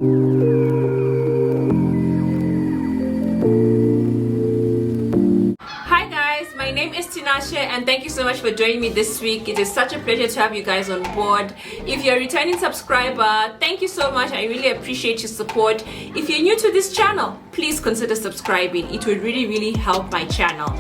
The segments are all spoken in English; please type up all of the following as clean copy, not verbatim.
Hi guys, my name is Tinashe and thank you so much for joining me this week. It is such a pleasure to have you guys on board. If you're a returning subscriber, thank you so much. I really appreciate your support. If you're new to this channel, please consider subscribing. It would really help my channel.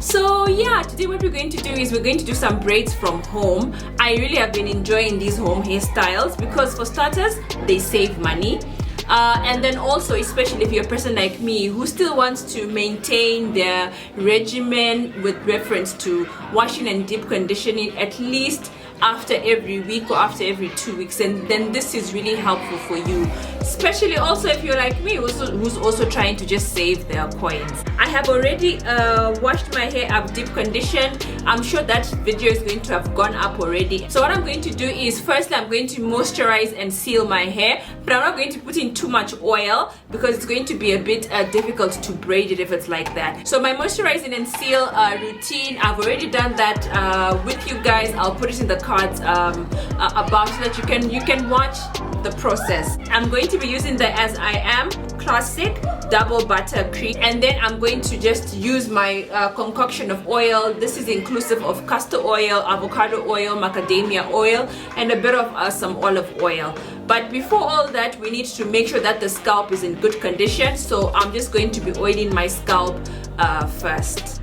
So yeah, today what we're going to do is we're going to do some braids from home. I really have been enjoying these home hairstyles because for starters, they save money. And then also, especially if you're a person like me who still wants to maintain their regimen with reference to washing and deep conditioning at least after every week or after every 2 weeks, and then this is really helpful for you, especially also if you're like me who's also trying to just save their coins. I have already washed my hair up, deep conditioned. I'm sure that video is going to have gone up already. So what I'm going to do is firstly I'm going to moisturize and seal my hair, but I'm not going to put in too much oil because it's going to be a bit difficult to braid it if it's like that. So my moisturizing and seal routine, I've already done that with you guys. I'll put it in the cards above so that you can watch the process. I'm going to be using the As I Am Classic Double Butter Cream, and then I'm going to just use my concoction of oil. This is inclusive of castor oil, avocado oil, macadamia oil, and a bit of some olive oil. But before all that, we need to make sure that the scalp is in good condition, so I'm just going to be oiling my scalp first.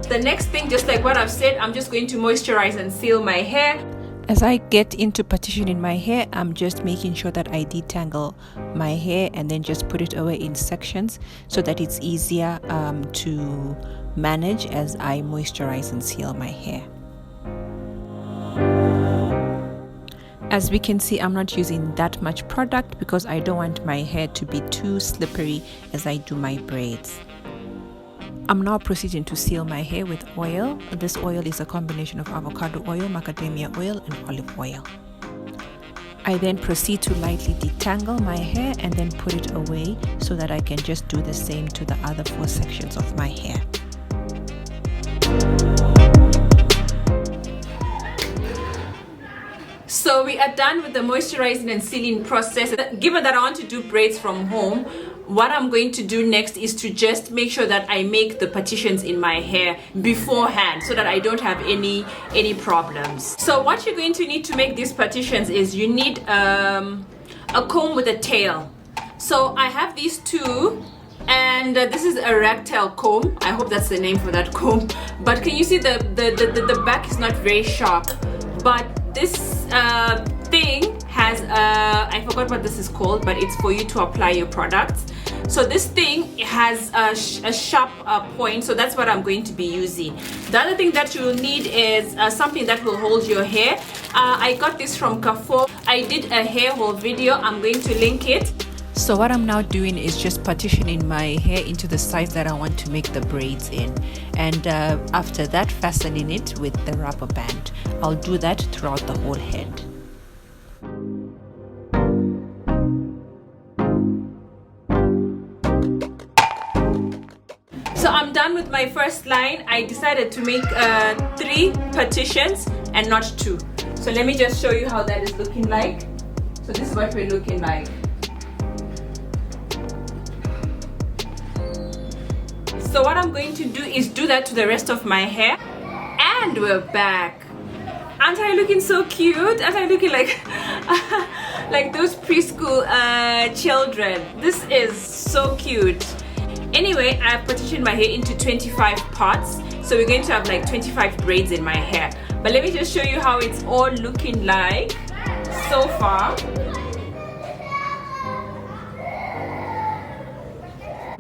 The next thing, just like what I've said, I'm just going to moisturize and seal my hair. As I get into partitioning my hair, I'm just making sure that I detangle my hair and then just put it away in sections so that it's easier to manage as I moisturize and seal my hair. As we can see, I'm not using that much product because I don't want my hair to be too slippery as I do my braids. I'm now proceeding to seal my hair with oil. This oil is a combination of avocado oil, macadamia oil, and olive oil. I then proceed to lightly detangle my hair and then put it away so that I can just do the same to the other 4 sections of my hair. So we are done with the moisturizing and sealing process. Given that I want to do braids from home, what I'm going to do next is to just make sure that I make the partitions in my hair beforehand so that I don't have any problems. So what you're going to need to make these partitions is you need a comb with a tail. So I have these two, and this is a ragtail comb. I hope that's the name for that comb. But can you see the back is not very sharp, but this thing has I forgot what this is called, but it's for you to apply your products. So this thing has a sharp point, so that's what I'm going to be using. The other thing that you will need is something that will hold your hair. I got this from Carrefour. I did a hair haul video. I'm going to link it. So what I'm now doing is just partitioning my hair into the size that I want to make the braids in, and after that fastening it with the rubber band. I'll do that throughout the whole head. So I'm done with my first line. I decided to make 3 partitions and not 2. So let me just show you how that is looking like. So this is what we're looking like. So what I'm going to do is do that to the rest of my hair. And we're back. Aren't I looking so cute? Aren't I looking like like those preschool children? This is so cute. Anyway, I've partitioned my hair into 25 parts, so we're going to have like 25 braids in my hair. But let me just show you how it's all looking like so far.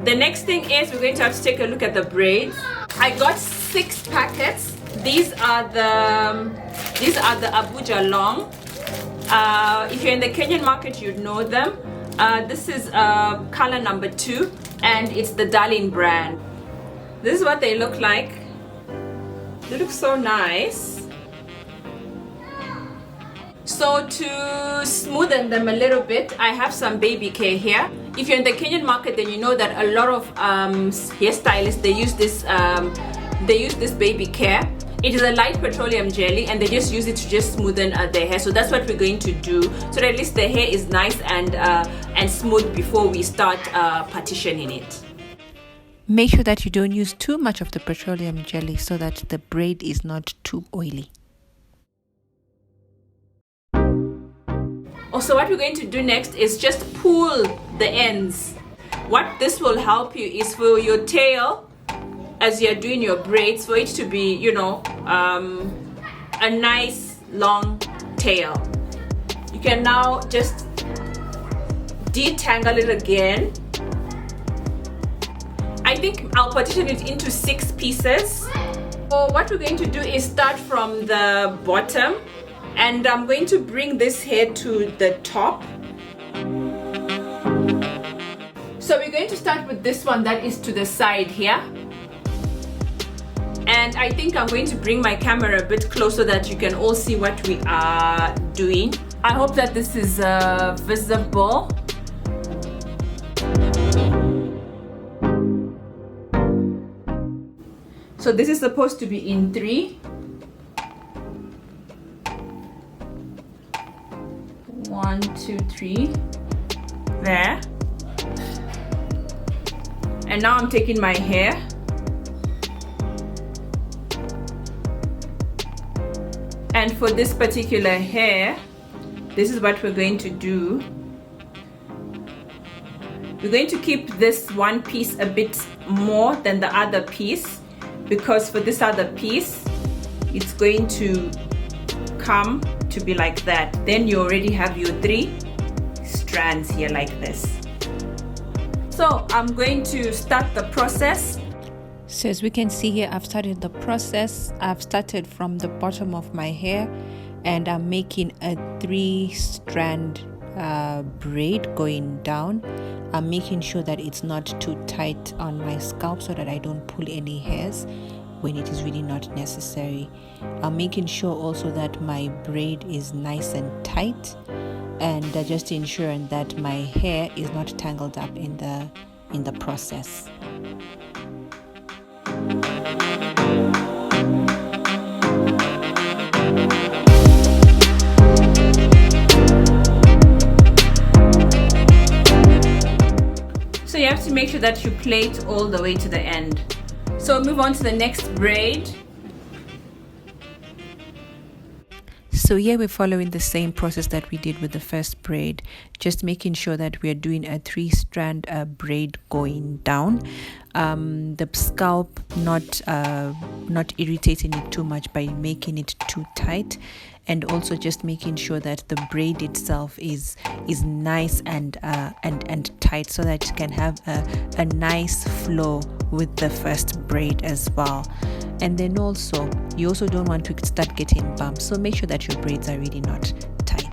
The next thing is we're going to have to take a look at the braids. I got 6 packets. These are the Abuja long. If you're in the Kenyan market, you'd know them. This is color number 2, and it's the Darling brand. This is what they look like. They look so nice. So to smoothen them a little bit, I have some baby care here. If you're in the Kenyan market, then you know that a lot of hairstylists, they use this baby care. It is a light petroleum jelly, and they just use it to just smoothen their hair. So that's what we're going to do, so that at least the hair is nice and smooth before we start partitioning it. Make sure that you don't use too much of the petroleum jelly so that the braid is not too oily. Also, what we're going to do next is just pull the ends. What this will help you is for your tail, as you're doing your braids, for it to be, you know, a nice long tail. You can now just detangle it again. I think I'll partition it into 6 pieces. So what we're going to do is start from the bottom, and I'm going to bring this hair to the top. So we're going to start with this one that is to the side here. And I think I'm going to bring my camera a bit closer so that you can all see what we are doing. I hope that this is visible. So this is supposed to be in 3. 1, 2, 3. There. And now I'm taking my hair. And for this particular hair, this is what we're going to do. We're going to keep this one piece a bit more than the other piece, because for this other piece, it's going to come to be like that. Then you already have your 3 strands here like this. So I'm going to start the process. So as we can see here, I've started the process. I've started from the bottom of my hair, and I'm making a 3-strand braid going down. I'm making sure that it's not too tight on my scalp so that I don't pull any hairs when it is really not necessary. I'm making sure also that my braid is nice and tight, and just ensuring that my hair is not tangled up in the process. So you have to make sure that you plait all the way to the end. So move on to the next braid. So here we're following the same process that we did with the first braid, just making sure that we are doing a 3-strand braid going down. The scalp not irritating it too much by making it too tight, and also just making sure that the braid itself is nice and tight, so that it can have a nice flow with the first braid as well. And then also, you also don't want to start getting bumps, so make sure that your braids are really not tight.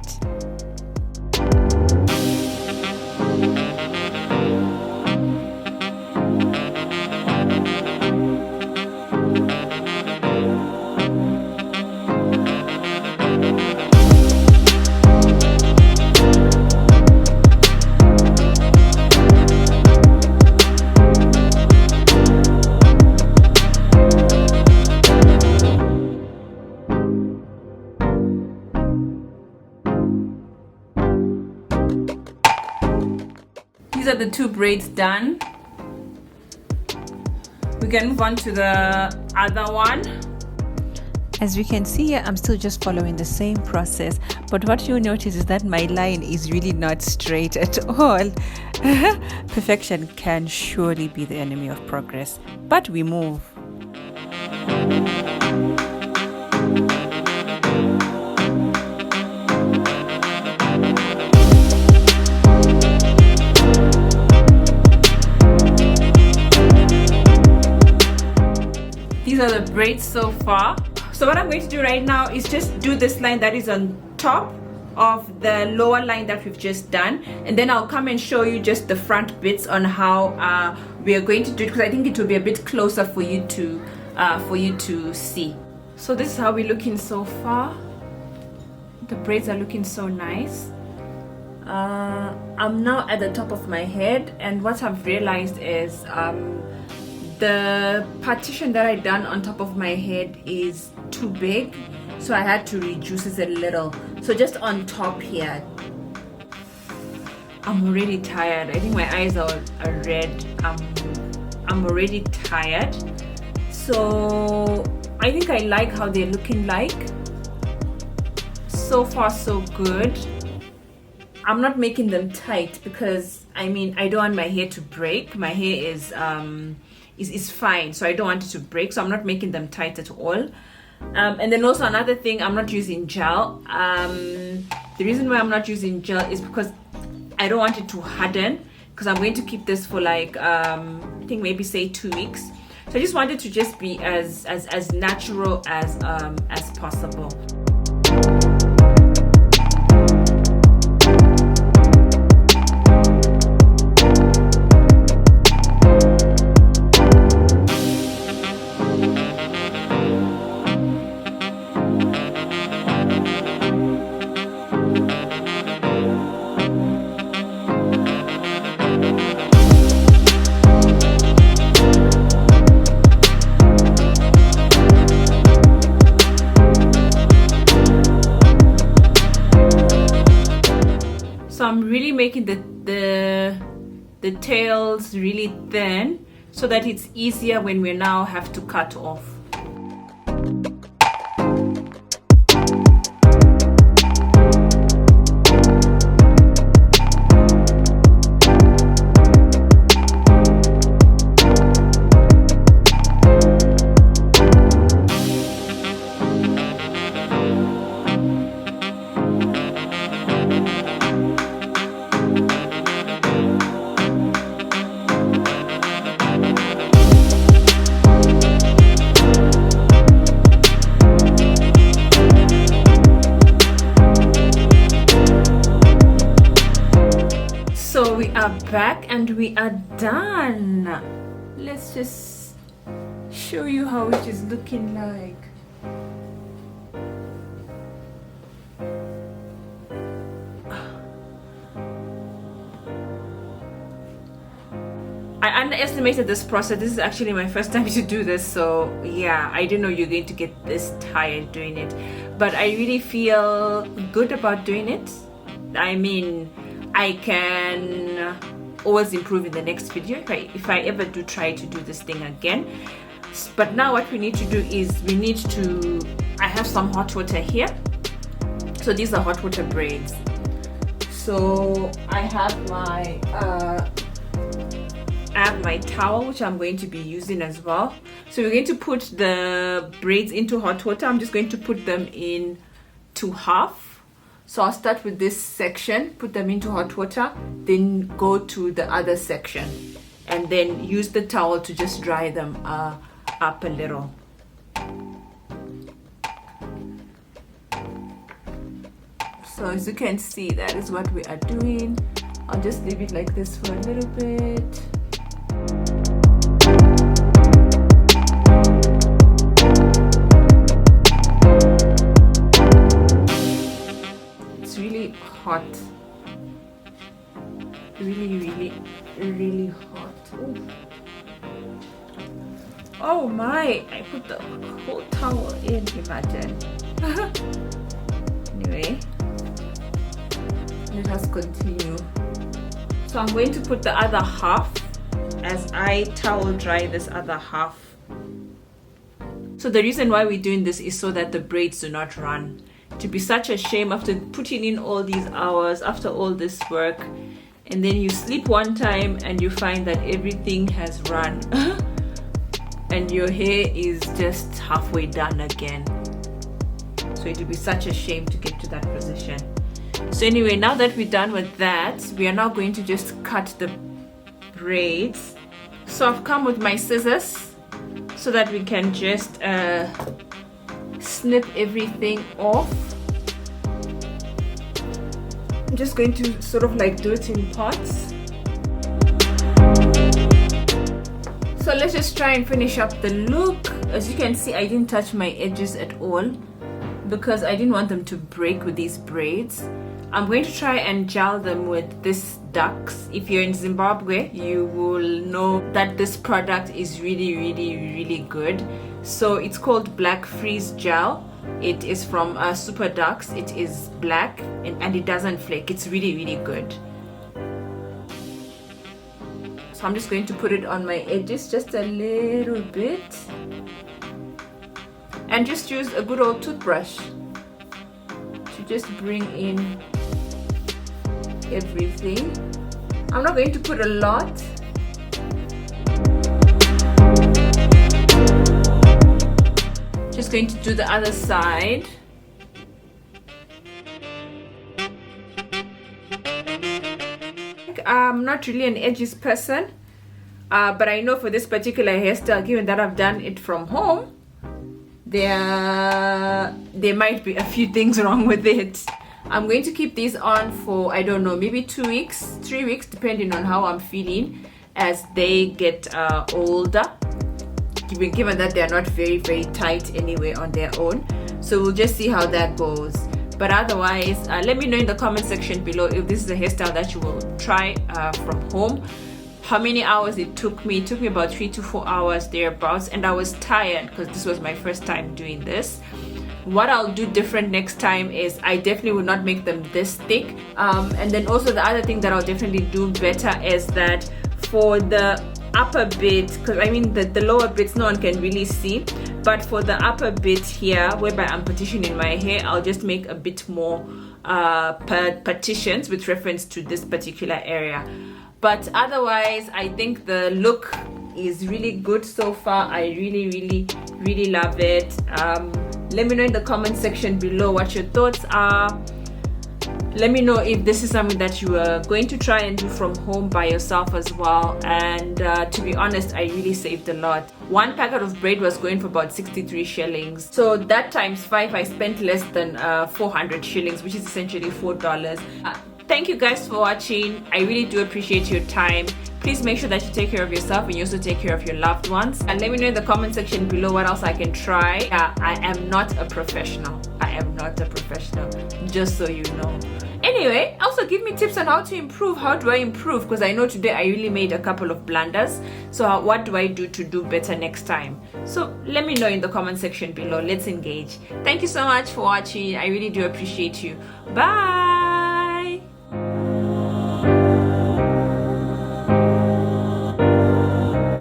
These are the 2 braids done. We can move on to the other one. As we can see here, I'm still just following the same process, but what you'll notice is that my line is really not straight at all. Perfection can surely be the enemy of progress, but we move. These are the braids so far. So what I'm going to do right now is just do this line that is on top of the lower line that we've just done, and then I'll come and show you just the front bits on how we are going to do it, because I think it will be a bit closer for you to see. So this is how we're looking so far. The braids are looking so nice. I'm now at the top of my head, and what I've realized is the partition that I done on top of my head is too big, so I had to reduce it a little. So just on top here. I'm already tired. I think my eyes are red. I'm already tired. So I think I like how they're looking like. So far so good. I'm not making them tight because I don't want my hair to break. My hair is fine, so I don't want it to break, so I'm not making them tight at all. And then also another thing, I'm not using gel. The reason why I'm not using gel is because I don't want it to harden, because I'm going to keep this for like I think maybe say 2 weeks. So I just wanted to just be as natural as possible. So I'm really making the tails really thin so that it's easier when we now have to cut off. So we are back and we are done. Let's just show you how it is looking like. I underestimated this process. This is actually my first time to do this, so yeah, I didn't know you're going to get this tired doing it, but I really feel good about doing it. I can always improve in the next video if I ever do try to do this thing again. But now what we need to do is I have some hot water here. So these are hot water braids. So I have my towel, which I'm going to be using as well. So we're going to put the braids into hot water. I'm just going to put them in to half. So I'll start with this section, put them into hot water, then go to the other section, and then use the towel to just dry them up a little. So as you can see, that is what we are doing. I'll just leave it like this for a little bit. Hot, really hot. Ooh. Oh my, I put the whole towel in, imagine. Anyway, let us continue. So I'm going to put the other half as I towel dry this other half. So the reason why we're doing this is so that the braids do not run. To be such a shame after putting in all these hours, after all this work, and then you sleep one time and you find that everything has run and your hair is just halfway done again. So it would be such a shame to get to that position. So anyway, now that we're done with that, we are now going to just cut the braids. So I've come with my scissors so that we can just snip everything off. I'm just going to sort of like do it in parts. So let's just try and finish up the look. As you can see, I didn't touch my edges at all. because I didn't want them to break with these braids. I'm going to try and gel them with this ducks. If you're in Zimbabwe, you will know that this product is really good. So it's called Black Freeze Gel. It is from Super Ducks. It is black and it doesn't flake. It's really good. So I'm just going to put it on my edges just a little bit. And just use a good old toothbrush to just bring in everything. I'm not going to put a lot. Just going to do the other side. I'm not really an edges person, but I know for this particular hairstyle, given that I've done it from home, there might be a few things wrong with it. I'm going to keep these on for, I don't know, maybe 2 weeks, 3 weeks, depending on how I'm feeling as they get older, given that they're not very tight anyway on their own. So we'll just see how that goes. But otherwise, let me know in the comment section below if this is a hairstyle that you will try from home. How many hours it took me. It took me about 3 to 4 hours thereabouts, and I was tired because this was my first time doing this. What I'll do different next time is I definitely will not make them this thick. And then also the other thing that I'll definitely do better is that for the upper bit, because I mean the lower bits no one can really see, but for the upper bit here whereby I'm partitioning my hair, I'll just make a bit more partitions with reference to this particular area. But otherwise, I think the look is really good so far. I really love it. Let me know in the comment section below what your thoughts are. Let me know if this is something that you are going to try and do from home by yourself as well. And to be honest, I really saved a lot. One packet of braid was going for about 63 shillings. So that times 5, I spent less than 400 shillings, which is essentially $4. Thank you guys for watching. I really do appreciate your time. Please make sure that you take care of yourself and you also take care of your loved ones. And let me know in the comment section below what else I can try. I am not a professional. I am not a professional, just so you know. Anyway, also give me tips on how to improve. How do I improve? Because I know today I really made a couple of blunders. So what do I do to do better next time? So let me know in the comment section below. Let's engage. Thank you so much for watching. I really do appreciate you. Bye.